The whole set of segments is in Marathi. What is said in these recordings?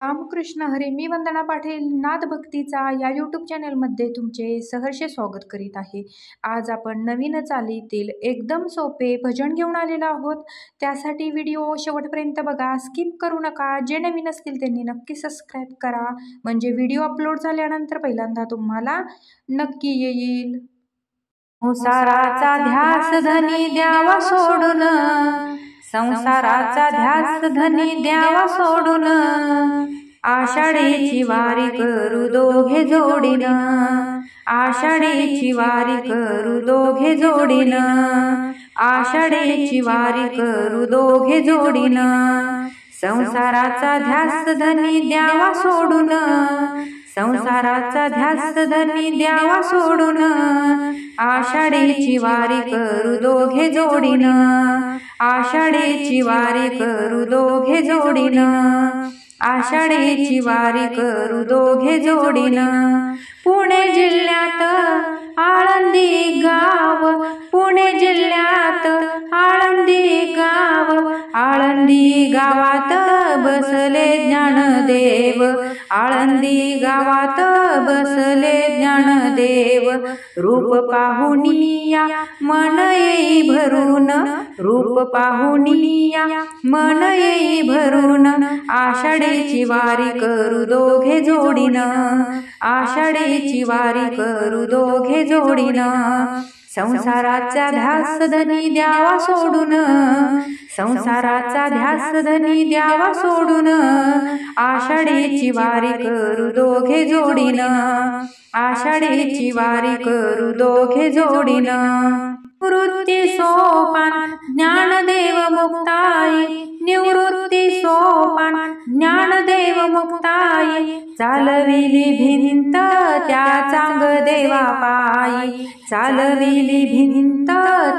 रामकृष्ण हरी. मी वंदना पाटील नाद भक्तीचा या यूट्यूब चॅनलमध्ये तुमचे सहर्ष स्वागत करीत आहे. आज आपण नवीन चालीतील एकदम सोपे भजन घेऊन आलेलो आहोत. त्यासाठी व्हिडिओ शेवटपर्यंत बघा, स्किप करू नका. जे नवीन असतील त्यांनी नक्की सबस्क्राईब करा, म्हणजे व्हिडिओ अपलोड झाल्यानंतर पहिल्यांदा तुम्हाला नक्की येईल. संसाराचा ध्यास धनी द्यावा सोडून, संसाराचा ध्यास धनी द्यावा सोडून, आषाढीची वारी करू दोघे जोडीन, आषाढीची वारी करू दोघे जोडीन, आषाढीची वारी करू दोघे जोडीन, संसाराचा ध्यास धनी द्यावा सोडून, संसाराचा ध्यास धनी द्यावा सोडून, आषाढीची वारी करू दोघे जोडीन, आषाढीची वारी करू दोघे जोडीन, आषाढीची वारी करू दोघे जोडीन. पुणे जिल्ह्यात आळंदी गाव, पुणे जिल्ह्यात आळंदी गाव, आळंदी गावात बसले ज्ञानदेव, आळंदी गावात बसले ज्ञानदेव, रूप पाहुनिया मन येई भरून, रूप पाहुनिया मन येई भरून, आषाढीची वारी करू दोघे जोडीन, आषाढीची वारी करू दोघे जोडीन, संसाराचा ध्यास धनी द्यावा सोडून, संसाराचा ध्यास धनी द्यावा सोडून, आषाढीची वारी करू दोघे जोडीन, आषाढीची वारी करू दोघे जोडीन. निवृत्ती सोपान ज्ञानदेव मुक्ताई, निवृत्ती सोपान ज्ञानदेव मुक्ताई, चालविली भिंत त्या चांग देवा पायी, चालविली भिंत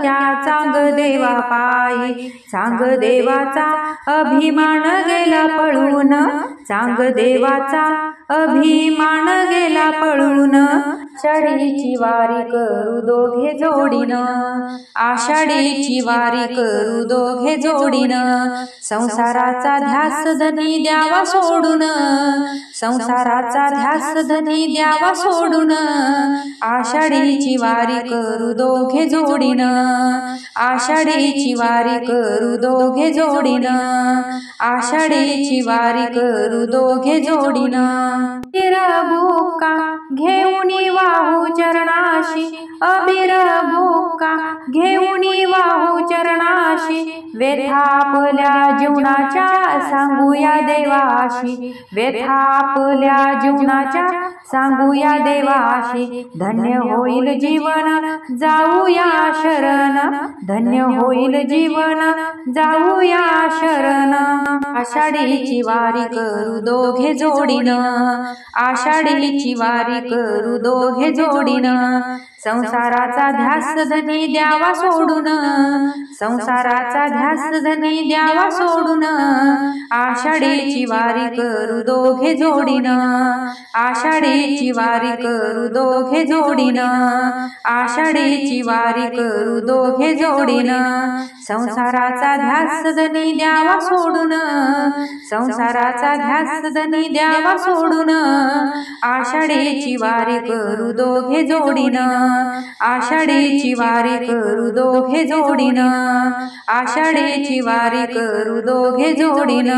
त्या चांग देवा पायी, चांग देवाचा अभिमान गेला पळून, चांग देवाचा अभिमान गेला पळून, आषाढीची वारी करू दोघे जोडीन, आषाढीची वारी करू दोघे जोडीन, संसाराचा ध्यास धनी द्यावा सोडून, संसाराचा ध्यास धनी द्यावा सोडून, आषाढीची वारी करू दोघे जोडीन, आषाढीची वारी करू दोघे जोडीन, आषाढीची वारी करू दोघे जोडीन. बुक्का घेऊन वाहू चरणाशी, अबीर बुक्का घेऊन वाहू चरणाशी, व्यथा आपल्या जीवनाच्या सांगूया देवाशी, व्यथा आपल्या जीवनाच्या सांगूया देवाशी, धन्य होईल जीवन जाऊया शरण, धन्य होईल जीवन जाऊया शरण, आषाढीची वारी करू दोघे जोडीन, आषाढीची वारी करू दोघे जोडीन, संसाराचा ध्यास धनी द्यावा सोडून, संसाराचा ध्यास धनी द्यावा सोडून, आषाढीची वारी करू दोघे जोडीन, आषाढीची वारी करू दोघे जोडीन, आषाढीची वारी करू दोघे जोडीन, संसाराचा ध्यास धनी द्यावा सोडून, संसाराचा ध्यास धनी द्यावा सोडून, आषाढीची वारी करू दोघे जोडीन, आषाढीची वारी करू दोघे जोडीन, आषाढीची वारी करू दोघे जोडीन.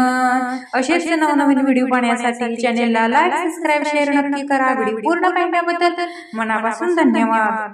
असेच नवनवीन व्हिडिओ पाहण्यासाठी चॅनेलला लाईक, सबस्क्राईब, शेअर नक्की करा. व्हिडिओ पूर्ण पाहिल्याबद्दल मनापासून धन्यवाद.